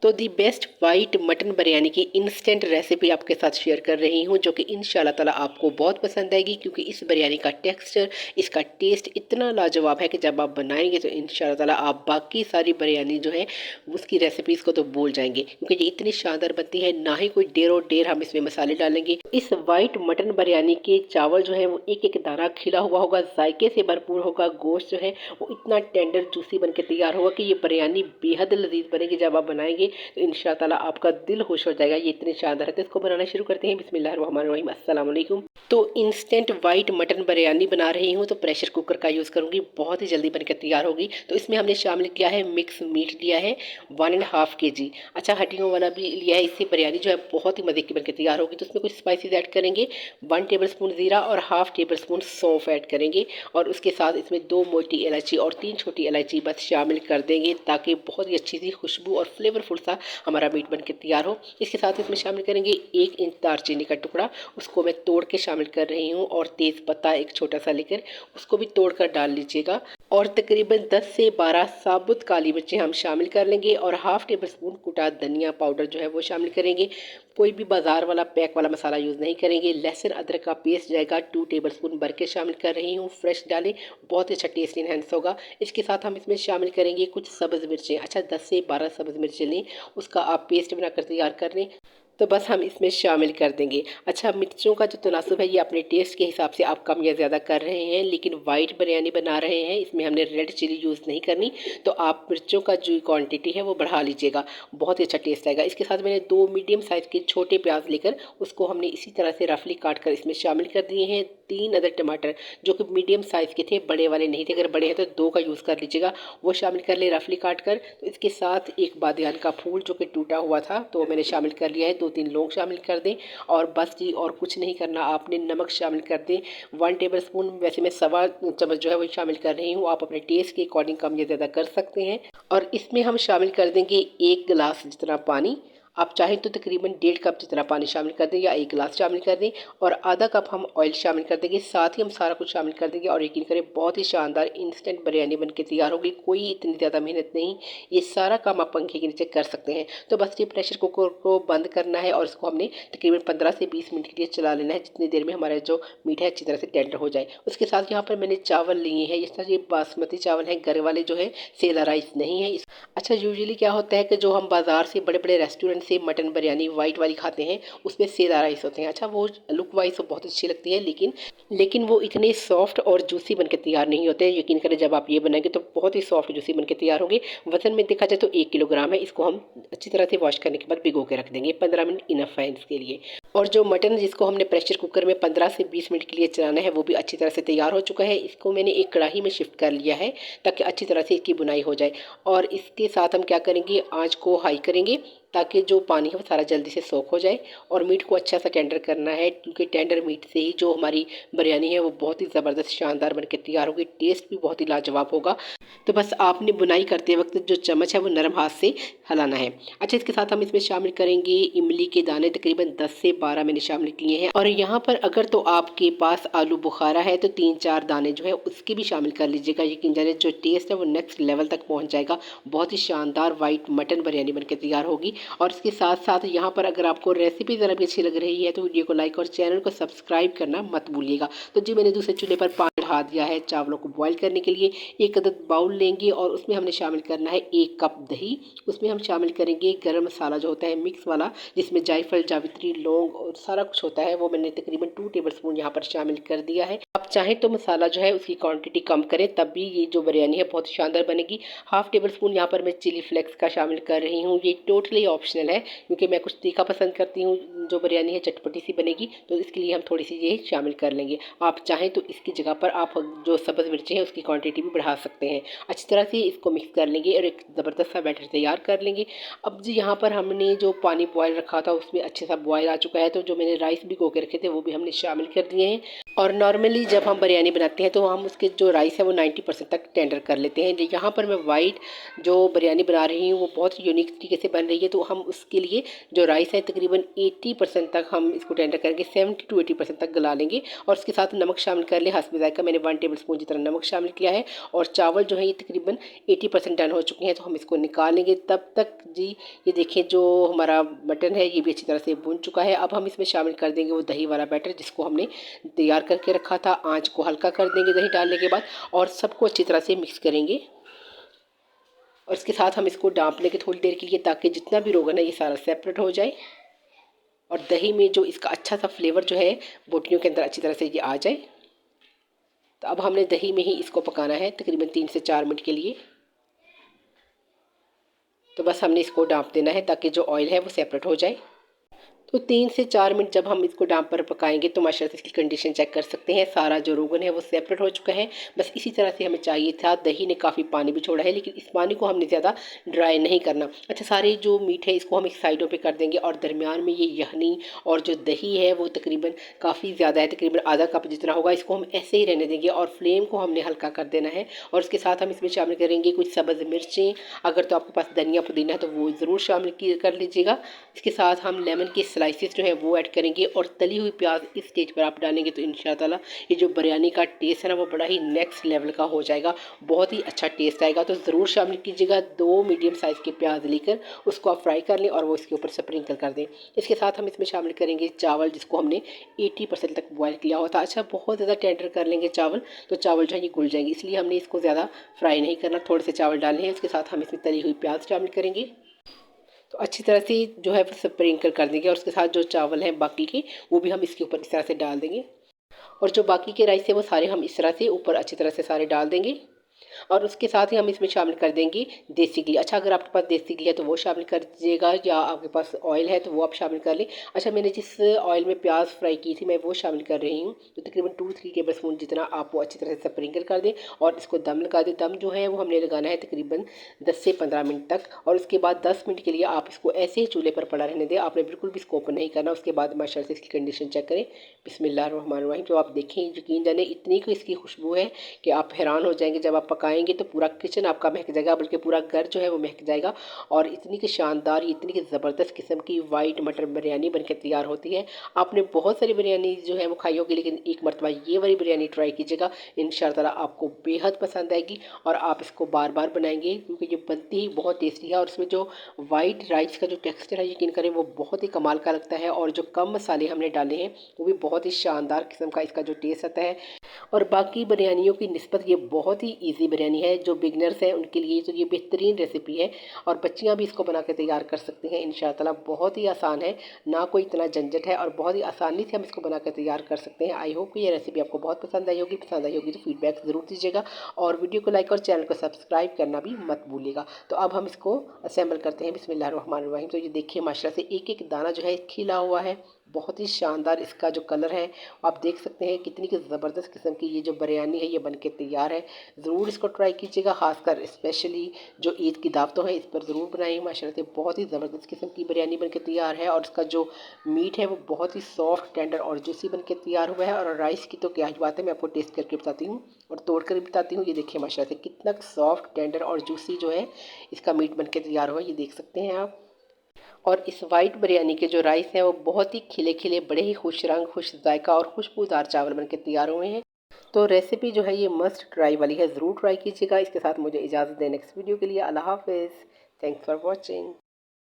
तो the best white mutton biryani की instant recipe आपके साथ शेयर कर रही हूँ, जो कि इंशाल्लाह ताला आपको बहुत पसंद आएगी, क्योंकि इस बिरयानी का टेक्सचर, इसका टेस्ट इतना लाजवाब है कि जब आप बनाएंगे तो इंशाल्लाह ताला आप बाकी सारी बिरयानी जो है उसकी रेसिपीज़ को तो भूल जाएंगे, क्योंकि ये इतनी शानदार बनती है। ना ही कोई डेर और डेर हम इसमें मसाले डालेंगे। इस वाइट मटन बिरयानी के चावल जो है वो एक एक दाना खिला हुआ होगा, जायके से भरपूर होगा। गोश्त जो है वो इतना टेंडर जूसी बन के तैयार होगा कि ये बिरयानी बेहद लजीज बनेगी। जब आप बनाएंगे तो इंशाअल्लाह ताला आपका दिल खुश हो जाएगा। ये इतनी शानदार है। तो इसको बनाना शुरू करते हैं। बिस्मिल्लाहिर्रहमानिर्रहीम। अस्सलाम वालेकुम। तो इंस्टेंट वाइट मटन बिरयानी बना रही हूँ, तो प्रेशर कुकर का यूज़ करूँगी, बहुत ही जल्दी बनकर तैयार होगी। तो इसमें हमने शामिल किया है मिक्स मीट लिया है 1.5 kg। अच्छा, हड्डियों वाला भी लिया है। इससे बिरयानी जो है बहुत ही मज़े की बनकर तैयार होगी। तो इसमें कुछ स्पाइसेस ऐड करेंगे। 1 टेबल स्पून ज़ीरा और हाफ टेबल स्पून सौंफ ऐड करेंगे, और उसके साथ इसमें 2 मोटी इलायची और 3 छोटी इलायची बस शामिल कर देंगे, ताकि बहुत ही अच्छी सी खुशबू और फ्लेवरफुल सा हमारा मीट बन के तैयार हो। इसके साथ इसमें शामिल करेंगे 1 इंच दालचीनी का टुकड़ा, उसको मैं तोड़ के शामिल कर रही हूँ, और तेज़ पत्ता एक छोटा सा लेकर उसको भी तोड़ कर डाल लीजिएगा। और तकरीबन 10 से 12 साबुत काली मिर्चें हम शामिल कर लेंगे, और हाफ टेबल स्पून कुटा धनिया पाउडर जो है वो शामिल करेंगे। कोई भी बाजार वाला पैक वाला मसाला यूज़ नहीं करेंगे। लहसुन अदरक का पेस्ट जाएगा 2 टेबल स्पून भर के शामिल कर रही हूँ। फ्रेश डालें, बहुत ही अच्छा टेस्ट इनहेंस होगा। इसके साथ हम इसमें शामिल करेंगे कुछ सब्ज़ मिर्चें। अच्छा, 10 से 12 सब्ज़ मिर्चें लें, उसका आप पेस्ट बनाकर तैयार कर लें। तो बस हम इसमें शामिल कर देंगे। अच्छा, मिर्चों का जो तनासुब है ये अपने टेस्ट के हिसाब से आप कम या ज़्यादा कर रहे हैं, लेकिन वाइट बिरयानी बना रहे हैं, इसमें हमने रेड चिली यूज़ नहीं करनी, तो आप मिर्चों का जो क्वांटिटी है वो बढ़ा लीजिएगा, बहुत ही अच्छा टेस्ट आएगा। इसके साथ मैंने 2 मीडियम साइज़ के छोटे प्याज लेकर उसको हमने इसी तरह से रफली काट कर इसमें शामिल कर दिए हैं। 3 अदर टमाटर जो कि मीडियम साइज़ के थे, बड़े वाले नहीं थे। अगर बड़े हैं तो 2 का यूज़ कर लीजिएगा, वो शामिल कर ले रफली काट कर। तो इसके साथ एक बादियान का फूल जो कि टूटा हुआ था, तो मैंने शामिल कर लिया है। 2-3 लौंग शामिल कर दें, और बस जी और कुछ नहीं करना आपने। नमक शामिल कर दें 1 टेबल स्पून, वैसे मैं 1.25 चम्मच जो है वो शामिल कर रही हूँ, आप अपने टेस्ट के अकॉर्डिंग कम या ज़्यादा कर सकते हैं। और इसमें हम शामिल कर देंगे 1 गिलास जितना पानी। आप चाहें तो तकरीबन 1.5 कप जितना पानी शामिल कर दें, या 1 गिलास शामिल कर दें, और आधा कप हम ऑयल शामिल कर देंगे। साथ ही हम सारा कुछ शामिल कर देंगे, और यकीन करें बहुत ही शानदार इंस्टेंट बिरयानी बन के तैयार होगी। कोई इतनी ज़्यादा मेहनत नहीं, ये सारा काम आप पंखे के नीचे कर सकते हैं। तो बस ये प्रेशर कुकर को बंद करना है, और इसको हमने तकरीबन 15 से 20 मिनट के लिए चला लेना है, जितनी देर में हमारा जो मीट है अच्छी तरह से टेंडर हो जाए। उसके साथ यहाँ पर मैंने चावल लिए हैं, इस तरह ये बासमती चावल है, घर वाले जो है, सेला राइस नहीं है। अच्छा, यूजुअली क्या होता है कि जो हम बाज़ार से बड़े बड़े रेस्टोरेंट से मटन बिरयानी वाइट वाली खाते हैं, उसमें सेला राइस होते हैं। अच्छा, वो लुक वाइज तो बहुत अच्छी लगती है, लेकिन वो इतने सॉफ्ट और जूसी बनकर तैयार नहीं होते। यकीन करें जब आप ये बनाएंगे तो बहुत ही सॉफ्ट जूसी बनकर तैयार होंगे। वजन में देखा जाए तो 1 किलोग्राम है। इसको हम अच्छी तरह से वॉश करने के बाद भिगो के रख देंगे। 15 मिनट इनफ है इसके लिए। और जो मटन जिसको हमने प्रेशर कुकर में 15 से 20 मिनट के लिए चलाना है, वो भी अच्छी तरह से तैयार हो चुका है। इसको मैंने एक कढ़ाई में शिफ्ट कर लिया है, ताकि अच्छी तरह से इसकी बुनाई हो जाए। और इसके साथ हम क्या करेंगे, आँच को हाई करेंगे, ताकि जो पानी है वो सारा जल्दी से सोख हो जाए। और मीट को अच्छा सा टेंडर करना है, क्योंकि टेंडर मीट से ही जो हमारी बिरयानी है वो बहुत ही ज़बरदस्त शानदार बनकर तैयार होगी। टेस्ट भी बहुत ही लाजवाब होगा। तो बस आपने बुनाई करते वक्त जो चम्मच है वो नरम हाथ से हिलाना है। अच्छा, इसके साथ हम इसमें शामिल करेंगे इमली के दाने, तकरीबन 10 से 12 मैंने शामिल किए हैं। और यहाँ पर अगर तो आपके पास आलू बुखारा है तो 3-4 दाने जो है उसके भी शामिल कर लीजिएगा। यकीन जानिए जो टेस्ट है वो नेक्स्ट लेवल तक पहुँच जाएगा। बहुत ही शानदार वाइट मटन बिरयानी बनकर तैयार होगी। और इसके साथ साथ यहाँ पर अगर आपको रेसिपी ज़रा भी अच्छी लग रही है तो वीडियो को लाइक और चैनल को सब्सक्राइब करना मत भूलिएगा। तो जी, मैंने दूसरे चूल्हे पर पानी बढ़ा दिया है चावलों को बॉईल करने के लिए। एक अदद बाउल लेंगे, और उसमें हमने शामिल करना है 1 कप दही। उसमें हम शामिल करेंगे गरम मसाला जो होता है मिक्स वाला, जिसमें जायफल, जावित्री, लौंग और सारा कुछ होता है, वो मैंने तकरीबन 2 टेबल स्पून यहाँ पर शामिल कर दिया है। आप चाहें तो मसाला जो है उसकी क्वांटिटी कम करें, तब भी ये जो बिरयानी है बहुत शानदार बनेगी। हाफ टेबल स्पून यहाँ पर मैं चिली फ्लेक्स का शामिल कर रही हूँ। ये टोटली ऑप्शनल है, क्योंकि मैं कुछ तीखा पसंद करती हूँ, जो बिरयानी है चटपटी सी बनेगी, तो इसके लिए हम थोड़ी सी ये शामिल कर लेंगे। आप चाहें तो इसकी जगह पर आप जो सब्ज़ मिर्चें हैं उसकी क्वांटिटी भी बढ़ा सकते हैं। अच्छी तरह से इसको मिक्स कर लेंगे, और एक ज़बरदस्त सा बैटर तैयार कर लेंगे। अब जी, यहाँ पर हमने जो पानी बॉयल रखा था उसमें अच्छे सा बॉयल आ चुका है, तो जो मैंने राइस भिगो के रखे थे वो भी हमने शामिल कर दिए हैं। और नॉर्मली जब हम बिरयानी बनाते हैं तो हम उसके जो राइस है वो 90% तक टेंडर कर लेते हैं। यहाँ पर मैं वाइट जो बिरयानी बना रही हूँ वो बहुत यूनिक तरीके से बन रही है, तो हम उसके लिए जो राइस है तकरीबन 80% तक हम इसको टेंडर करके 70 to 80% तक गला लेंगे। और उसके साथ नमक शामिल कर ले हस्ब ज़ायक़ा, मैंने 1 टेबल स्पून जितना नमक शामिल किया है। और चावल जो है ये तकरीबन 80% डन हो चुके हैं, तो हम इसको निकाल लेंगे। तब तक जी ये देखें जो हमारा मटन है ये भी अच्छी तरह से भुन चुका है। अब हम इसमें शामिल कर देंगे वो दही वाला बैटर जिसको हमने तैयार करके रखा था। आंच को हल्का कर देंगे दही डालने के बाद और सबको अच्छी तरह से मिक्स करेंगे। और इसके साथ हम इसको डांप लेंगे थोड़ी देर के लिए, ताकि जितना भी रोगन है ये सारा सेपरेट हो जाए और दही में जो इसका अच्छा सा फ्लेवर जो है बोटियों के अंदर अच्छी तरह से ये आ जाए। तो अब हमने दही में ही इसको पकाना है तकरीबन 3 से 4 मिनट के लिए। तो बस हमने इसको डांप देना है ताकि जो ऑयल है वो सेपरेट हो जाए। तो 3 से 4 मिनट जब हम इसको डांप पर पकाएंगे तो माशाल्लाह से इसकी कंडीशन चेक कर सकते हैं, सारा जो रोगन है वो सेपरेट हो चुका है। बस इसी तरह से हमें चाहिए था। दही ने काफ़ी पानी भी छोड़ा है, लेकिन इस पानी को हमने ज़्यादा ड्राई नहीं करना। अच्छा, सारे जो मीट है इसको हम एक साइडों पे कर देंगे और दरमियान में ये यखनी और जो दही है वो तकरीबन काफ़ी ज़्यादा है, तकरीबन आधा कप जितना होगा। इसको हम ऐसे ही रहने देंगे और फ्लेम को हमने हल्का कर देना है। और उसके साथ हम इसमें शामिल करेंगे कुछ सब्ज़ मिर्चें, अगर तो आपके पास धनिया पुदीना है तो वो ज़रूर शामिल कर लीजिएगा। इसके साथ हम लेमन के स्लाइसेस जो है वो ऐड करेंगे और तली हुई प्याज इस स्टेज पर आप डालेंगे तो इंशाल्लाह ताला ये जो बिरयानी का टेस्ट है ना वो बड़ा ही नेक्स्ट लेवल का हो जाएगा, बहुत ही अच्छा टेस्ट आएगा। तो ज़रूर शामिल कीजिएगा। 2 मीडियम साइज़ के प्याज लेकर उसको आप फ्राई कर लें और वो इसके ऊपर स्प्रिंकल कर दें। इसके साथ हम इसमें शामिल करेंगे चावल जिसको हमने 80% तक बॉयल किया होता। अच्छा, बहुत ज़्यादा टेंडर कर लेंगे चावल तो चावल जो है ये घुल जाएंगे, इसलिए हमने इसको ज़्यादा फ्राई नहीं करना। थोड़े से चावल डालने हैं। इसके साथ हम इसमें तली हुई प्याज शामिल करेंगे तो अच्छी तरह से जो है स्प्रिंकल कर देंगे। और उसके साथ जो चावल हैं बाकी के वो भी हम इसके ऊपर इस तरह से डाल देंगे। और जो बाकी के राइस है वो सारे हम इस तरह से ऊपर अच्छी तरह से सारे डाल देंगे। और उसके साथ ही हम इसमें शामिल कर देंगे देसी घी। अच्छा, अगर आपके पास देसी घी है तो वो शामिल कर दीजिएगा, या आपके पास ऑयल है तो वो आप शामिल कर लें। अच्छा, मैंने जिस ऑयल में प्याज फ्राई की थी मैं वो शामिल कर रही हूँ, तो तकरीबन 2-3 टेबल स्पून जितना आप वो अच्छी तरह से स्प्रिंकल कर दें और इसको दम लगा दें। दम जो है वो हमने लगाना है तकरीबन 10 से 15 मिनट तक। और उसके बाद 10 मिनट के लिए आप इसको ऐसे ही चूल्हे पर पड़ा रहने दें, आपने बिल्कुल भी इसको ओपन नहीं करना। उसके बाद माशाल्लाह से इसकी कंडीशन चेक करें। बिस्मिल्लाहिर्रहमानिर्रहीम। जो आप देखें यकीन जाने इतनी को इसकी खुशबू है कि आप हैरान हो जाएंगे। जब आप पकाएंगे तो पूरा किचन आपका महक जाएगा, बल्कि पूरा घर जो है वो महक जाएगा। और इतनी की शानदार, इतनी की ज़बरदस्त किस्म की वाइट मटर बिरयानी बनकर तैयार होती है। आपने बहुत सारी बिरयानी जो है वो खाई होगी, लेकिन एक मरतबा ये वाली बिरयानी ट्राई कीजिएगा, इंशाअल्लाह ताला आपको बेहद पसंद आएगी और आप इसको बार बार बनाएंगे क्योंकि ये बनती ही बहुत टेस्टी है। और इसमें जो वाइट राइस का जो टेक्सचर है यकीन करें वो बहुत ही कमाल का लगता है। और जो कम मसाले हमने डाले हैं वो भी बहुत ही शानदार किस्म का इसका जो टेस्ट आता है। और बाकी बिरयानियों की निस्बत ये बहुत ही इजी बिरयानी है। जो बिगनर्स हैं उनके लिए तो ये बेहतरीन रेसिपी है और बच्चियां भी इसको बना के तैयार कर सकती हैं इंशाअल्लाह ताला। बहुत ही आसान है, ना कोई इतना झंझट है और बहुत ही आसानी से हम इसको बना कर तैयार कर सकते हैं। आई होप कि ये रेसिपी आपको बहुत पसंद आई होगी। पसंद आई होगी तो फीडबैक ज़रूर दीजिएगा और वीडियो को लाइक और चैनल को सब्सक्राइब करना भी मत भूलिएगा। तो अब हम इसको असेंबल करते हैं। बिस्मिल्लाहिर्रहमानिर्रहीम। तो ये देखिए माशाल्लाह से एक एक दाना जो है खिला हुआ है, बहुत ही शानदार इसका जो कलर है आप देख सकते हैं। कितनी की ज़बरदस्त किस्म की ये जो बिरयानी है ये बन के तैयार है। ज़रूर इसको ट्राई कीजिएगा, खासकर स्पेशली जो ईद की दावतों है इस पर ज़रूर बनाइए। माशाल्लाह से बहुत ही ज़बरदस्त किस्म की बिरयानी बन के तैयार है और इसका जो मीट है वो बहुत ही सॉफ्ट, टेंडर और जूसी बन के तैयार हुआ है। और राइस की तो क्या ही बात है, मैं आपको टेस्ट करके बताती हूँ और तोड़ कर भी बताती हूँ। ये देखिए माशाल्लाह से कितना सॉफ्ट, टेंडर और जूसी जो है इसका मीट बन के तैयार हुआ है, ये देख सकते हैं आप। और इस वाइट बिरयानी के जो राइस हैं वो बहुत ही खिले खिले, बड़े ही खुश रंग, खुश जायका और खुशबूदार चावल बन के तैयार हुए हैं। तो रेसिपी जो है ये मस्ट ट्राई वाली है, ज़रूर ट्राई कीजिएगा। इसके साथ मुझे इजाज़त दें नेक्स्ट वीडियो के लिए। अल्लाह हाफिज़। Thanks for watching.